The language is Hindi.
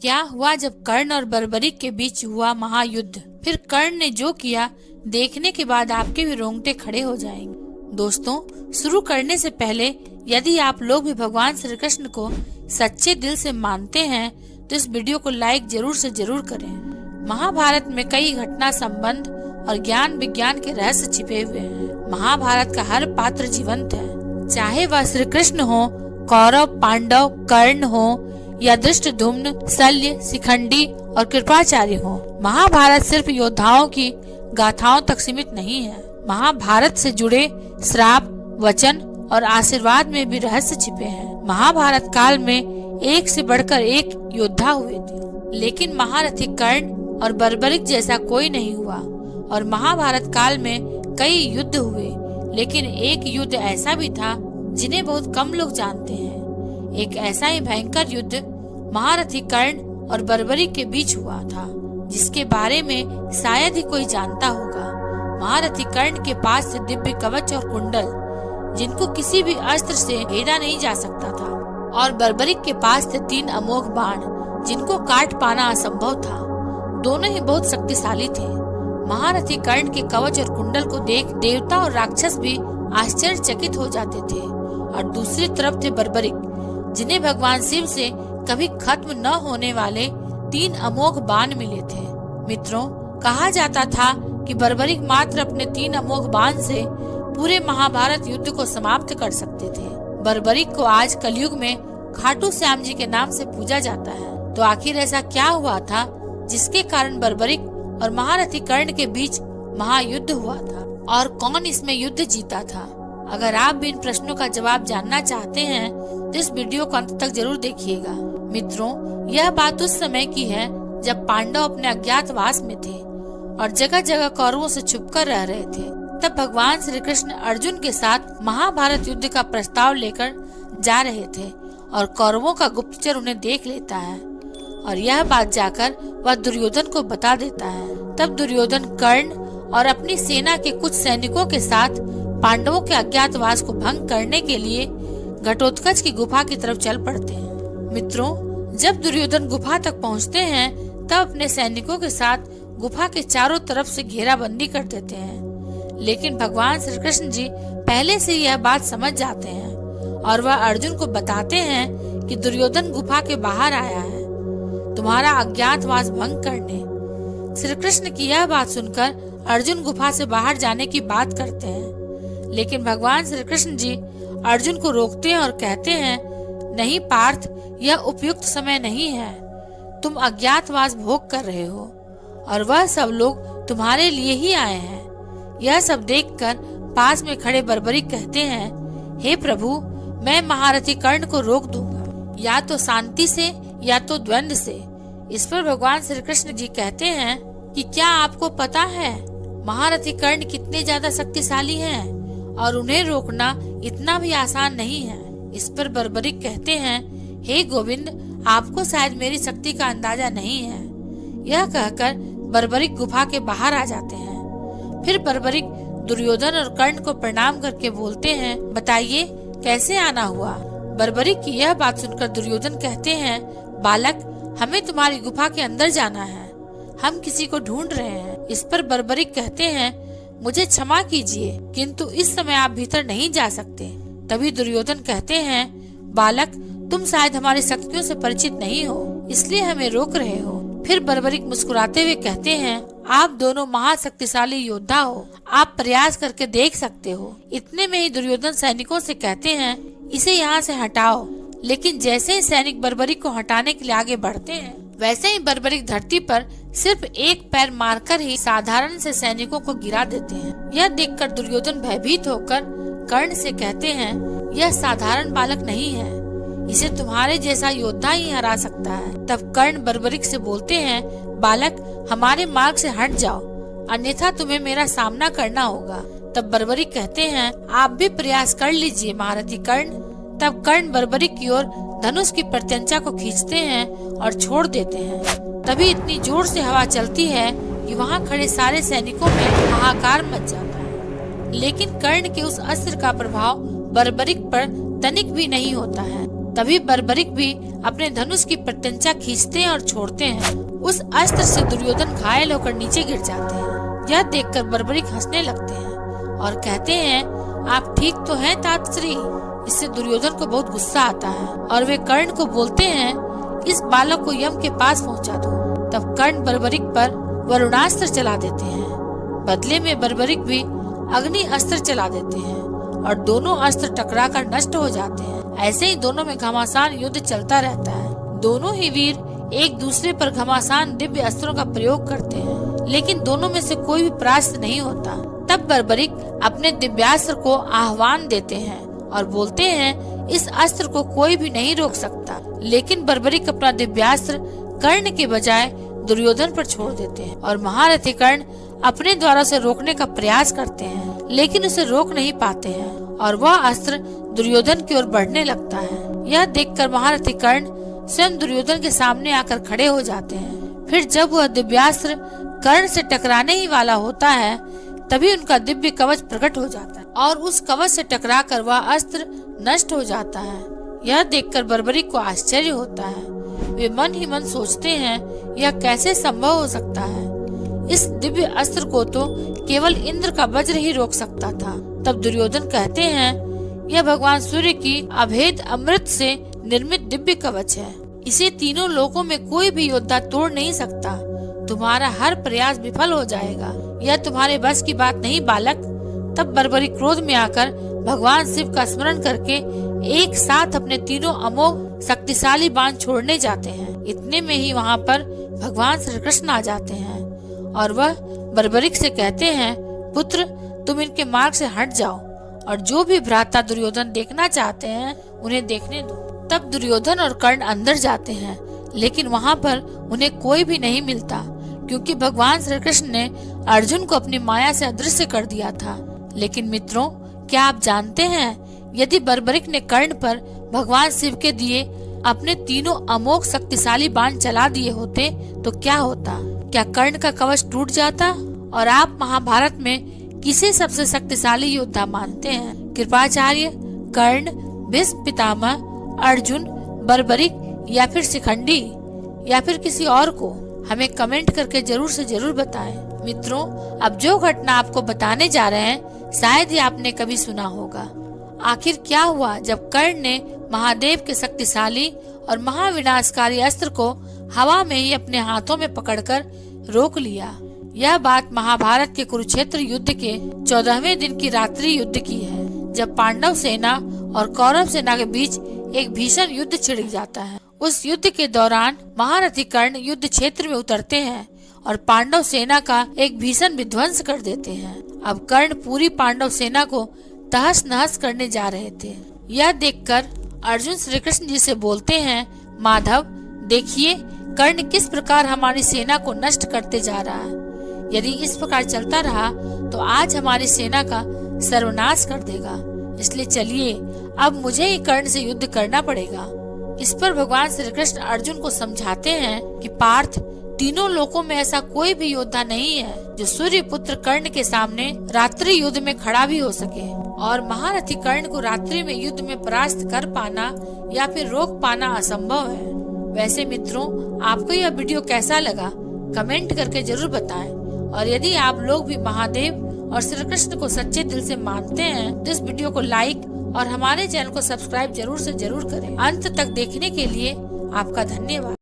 क्या हुआ जब कर्ण और बर्बरीक के बीच हुआ महायुद्ध। फिर कर्ण ने जो किया देखने के बाद आपके भी रोंगटे खड़े हो जाएंगे। दोस्तों, शुरू करने से पहले यदि आप लोग भी भगवान श्री कृष्ण को सच्चे दिल से मानते हैं तो इस वीडियो को लाइक जरूर से जरूर करें। महाभारत में कई घटना संबंध और ज्ञान विज्ञान के रहस्य छिपे हुए हैं। महाभारत का हर पात्र जीवंत है, चाहे वह श्री कृष्ण हो, कौरव, पांडव, कर्ण हो या धृष्टद्युम्न, शल्य, शिखंडी और कृपाचार्य हो। महाभारत सिर्फ योद्धाओं की गाथाओं तक सीमित नहीं है। महाभारत से जुड़े श्राप, वचन और आशीर्वाद में भी रहस्य छिपे हैं। महाभारत काल में एक से बढ़कर एक योद्धा हुए थे, लेकिन महारथी कर्ण और बर्बरीक जैसा कोई नहीं हुआ। और महाभारत काल में कई युद्ध हुए, लेकिन एक युद्ध ऐसा भी था जिन्हें बहुत कम लोग जानते हैं। एक ऐसा ही भयंकर युद्ध महारथी कर्ण और बर्बरीक के बीच हुआ था, जिसके बारे में शायद ही कोई जानता होगा। महारथी कर्ण के पास से दिव्य कवच और कुंडल, जिनको किसी भी अस्त्र से भेदा नहीं जा सकता था, और बर्बरीक के पास थे 3 अमोघ बाण, जिनको काट पाना असंभव था। दोनों ही बहुत शक्तिशाली थे। महारथी कर्ण के कवच और कुंडल को देख देवता और राक्षस भी आश्चर्यचकित हो जाते थे। और दूसरी तरफ थे बर्बरीक, जिन्हें भगवान शिव से कभी खत्म न होने वाले 3 अमोघ बाण मिले थे। मित्रों, कहा जाता था कि बर्बरीक मात्र अपने 3 अमोघ बाण से पूरे महाभारत युद्ध को समाप्त कर सकते थे। बर्बरीक को आज कलयुग में खाटू श्याम जी के नाम से पूजा जाता है। तो आखिर ऐसा क्या हुआ था जिसके कारण बर्बरीक और महारथी कर्ण के बीच महायुद्ध हुआ था, और कौन इसमें युद्ध जीता था? अगर आप भी इन प्रश्नों का जवाब जानना चाहते हैं तो इस वीडियो को अंत तक जरूर देखिएगा। मित्रों, यह बात उस समय की है जब पांडव अपने अज्ञातवास में थे और जगह जगह कौरवों से छुपकर रह रहे थे। तब भगवान श्री कृष्ण अर्जुन के साथ महाभारत युद्ध का प्रस्ताव लेकर जा रहे थे, और कौरवों का गुप्तचर उन्हें देख लेता है और यह बात जाकर वह दुर्योधन को बता देता है। तब दुर्योधन कर्ण और अपनी सेना के कुछ सैनिकों के साथ पांडवों के अज्ञातवास को भंग करने के लिए घटोत्कच की गुफा की तरफ चल पड़ते हैं। मित्रों, जब दुर्योधन गुफा तक पहुंचते हैं तब अपने सैनिकों के साथ गुफा के चारों तरफ से घेराबंदी कर देते हैं। लेकिन भगवान श्री कृष्ण जी पहले से यह बात समझ जाते हैं और वह अर्जुन को बताते हैं कि दुर्योधन गुफा के बाहर आया है तुम्हारा अज्ञातवास भंग करने। श्री कृष्ण की यह बात सुनकर अर्जुन गुफा से बाहर जाने की बात करते हैं, लेकिन भगवान श्री कृष्ण जी अर्जुन को रोकते हैं और कहते हैं, नहीं पार्थ, यह उपयुक्त समय नहीं है। तुम अज्ञातवास भोग कर रहे हो और वह सब लोग तुम्हारे लिए ही आए हैं। यह सब देखकर पास में खड़े बर्बरीक कहते हैं, हे प्रभु, मैं महारथी कर्ण को रोक दूंगा, या तो शांति से या तो द्वंद्व से। इस पर भगवान श्री कृष्ण जी कहते हैं कि क्या आपको पता है महारथी कर्ण कितने ज्यादा शक्तिशाली हैं और उन्हें रोकना इतना भी आसान नहीं है। इस पर बर्बरीक कहते हैं, हे गोविंद, आपको शायद मेरी शक्ति का अंदाजा नहीं है। यह कहकर बर्बरीक गुफा के बाहर आ जाते हैं। फिर बर्बरीक दुर्योधन और कर्ण को प्रणाम करके बोलते हैं, बताइए कैसे आना हुआ। बर्बरीक की यह बात सुनकर दुर्योधन कहते हैं, बालक, हमें तुम्हारी गुफा के अंदर जाना है, हम किसी को ढूंढ रहे हैं। इस पर बर्बरीक कहते हैं, मुझे क्षमा कीजिए, किंतु इस समय आप भीतर नहीं जा सकते। तभी दुर्योधन कहते हैं, बालक, तुम शायद हमारी शक्तियों से परिचित नहीं हो, इसलिए हमें रोक रहे हो। फिर बर्बरीक मुस्कुराते हुए कहते हैं, आप दोनों महाशक्तिशाली योद्धा हो, आप प्रयास करके देख सकते हो। इतने में ही दुर्योधन सैनिकों से कहते हैं, इसे यहाँ से हटाओ। लेकिन जैसे ही सैनिक बर्बरीक को हटाने के लिए आगे बढ़ते हैं, वैसे ही बर्बरीक धरती पर सिर्फ एक पैर मारकर ही साधारण से सैनिकों को गिरा देते हैं। यह देखकर दुर्योधन भयभीत होकर कर्ण से कहते हैं, यह साधारण बालक नहीं है, इसे तुम्हारे जैसा योद्धा ही हरा सकता है। तब कर्ण बर्बरीक से बोलते हैं, बालक, हमारे मार्ग से हट जाओ, अन्यथा तुम्हें मेरा सामना करना होगा। तब बर्बरीक कहते हैं, आप भी प्रयास कर लीजिए महारथी कर्ण। तब कर्ण बर्बरीक की ओर धनुष की प्रत्यंचा को खींचते हैं और छोड़ देते हैं। तभी इतनी जोर से हवा चलती है कि वहाँ खड़े सारे सैनिकों में हाहाकार मच जाता है। लेकिन कर्ण के उस अस्त्र का प्रभाव बर्बरीक पर तनिक भी नहीं होता है। तभी बर्बरिक भी अपने धनुष की प्रत्यंचा खींचते हैं और छोड़ते हैं। उस अस्त्र से दुर्योधन घायल होकर नीचे गिर जाते हैं। यह देखकर बर्बरिक हंसने लगते हैं और कहते हैं, आप ठीक तो हैं तातश्री। इससे दुर्योधन को बहुत गुस्सा आता है और वे कर्ण को बोलते हैं, इस बालक को यम के पास पहुंचा दो। तब कर्ण बर्बरिक पर वरुणास्त्र चला देते हैं। बदले में बर्बरिक भी अग्नि अस्त्र चला देते हैं और दोनों अस्त्र टकराकर नष्ट हो जाते हैं। ऐसे ही दोनों में घमासान युद्ध चलता रहता है। दोनों ही वीर एक दूसरे पर घमासान दिव्य अस्त्रों का प्रयोग करते हैं, लेकिन दोनों में से कोई भी परास्त नहीं होता। तब बर्बरिक अपने दिव्यास्त्र को आह्वान देते हैं और बोलते हैं, इस अस्त्र को कोई भी नहीं रोक सकता। लेकिन बर्बरिक अपना दिव्यास्त्र कर्ण के बजाय दुर्योधन पर छोड़ देते हैं और महारथी कर्ण अपने द्वारा उसे रोकने का प्रयास करते हैं, लेकिन उसे रोक नहीं पाते हैं और वह अस्त्र दुर्योधन की ओर बढ़ने लगता है। यह देखकर महारथी कर्ण स्वयं दुर्योधन के सामने आकर खड़े हो जाते हैं। फिर जब वह दिव्यास्त्र कर्ण से टकराने ही वाला होता है, तभी उनका दिव्य कवच प्रकट हो जाता है और उस कवच से टकराकर वह अस्त्र नष्ट हो जाता है। यह देखकर बर्बरिक को आश्चर्य होता है। वे मन ही मन सोचते हैं, यह कैसे संभव हो सकता है। इस दिव्य अस्त्र को तो केवल इंद्र का वज्र ही रोक सकता था। तब दुर्योधन कहते हैं, यह भगवान सूर्य की अभेद अमृत से निर्मित दिव्य कवच है। इसे तीनों लोकों में कोई भी योद्धा तोड़ नहीं सकता। तुम्हारा हर प्रयास विफल हो जाएगा। यह तुम्हारे बस की बात नहीं बालक। तब बर्बरिक क्रोध में आकर भगवान शिव का स्मरण करके एक साथ अपने तीनों अमोघ शक्तिशाली बाण छोड़ने जाते हैं। इतने में ही वहाँ पर भगवान श्री कृष्ण आ जाते हैं और वह बर्बरिक से कहते हैं, पुत्र तुम इनके मार्ग से हट जाओ और जो भी भ्राता दुर्योधन देखना चाहते हैं उन्हें देखने दो। तब दुर्योधन और कर्ण अंदर जाते हैं, लेकिन वहाँ पर उन्हें कोई भी नहीं मिलता, क्योंकि भगवान श्री कृष्ण ने अर्जुन को अपनी माया से अदृश्य कर दिया था। लेकिन मित्रों, क्या आप जानते हैं, यदि बर्बरिक ने कर्ण पर भगवान शिव के दिए अपने तीनों अमोघ शक्तिशाली बाण चला दिए होते तो क्या होता? क्या कर्ण का कवच टूट जाता? और आप महाभारत में किसे सबसे शक्तिशाली योद्धा मानते हैं? कृपाचार्य, कर्ण, भीष्म पितामह, अर्जुन, बर्बरिक या फिर शिखंडी या फिर किसी और को? हमें कमेंट करके जरूर से जरूर बताएं। मित्रों, अब जो घटना आपको बताने जा रहे हैं शायद ही आपने कभी सुना होगा। आखिर क्या हुआ जब कर्ण ने महादेव के शक्तिशाली और महाविनाशकारी अस्त्र को हवा में ही अपने हाथों में पकड़कर रोक लिया? यह बात महाभारत के कुरुक्षेत्र युद्ध के 14वें दिन की रात्रि युद्ध की है, जब पांडव सेना और कौरव सेना के बीच एक भीषण युद्ध छिड़ जाता है। उस युद्ध के दौरान महारथी कर्ण युद्ध क्षेत्र में उतरते हैं और पांडव सेना का एक भीषण विध्वंस कर देते हैं। अब कर्ण पूरी पांडव सेना को तहस नहस करने जा रहे थे। यह देखकर अर्जुन श्री कृष्ण जी से बोलते हैं, माधव देखिए कर्ण किस प्रकार हमारी सेना को नष्ट करते जा रहा है। यदि इस प्रकार चलता रहा तो आज हमारी सेना का सर्वनाश कर देगा। इसलिए चलिए अब मुझे ही कर्ण से युद्ध करना पड़ेगा। इस पर भगवान श्री कृष्ण अर्जुन को समझाते हैं कि पार्थ, तीनों लोकों में ऐसा कोई भी योद्धा नहीं है जो सूर्य पुत्र कर्ण के सामने रात्रि युद्ध में खड़ा भी हो सके, और महारथी कर्ण को रात्रि में युद्ध में परास्त कर पाना या फिर रोक पाना असंभव है। वैसे मित्रों, आपको यह वीडियो कैसा लगा कमेंट करके जरूर बताएं, और यदि आप लोग भी महादेव और श्री कृष्ण को सच्चे दिल से मानते हैं तो इस वीडियो को लाइक और हमारे चैनल को सब्सक्राइब जरूर से जरूर करें। अंत तक देखने के लिए आपका धन्यवाद।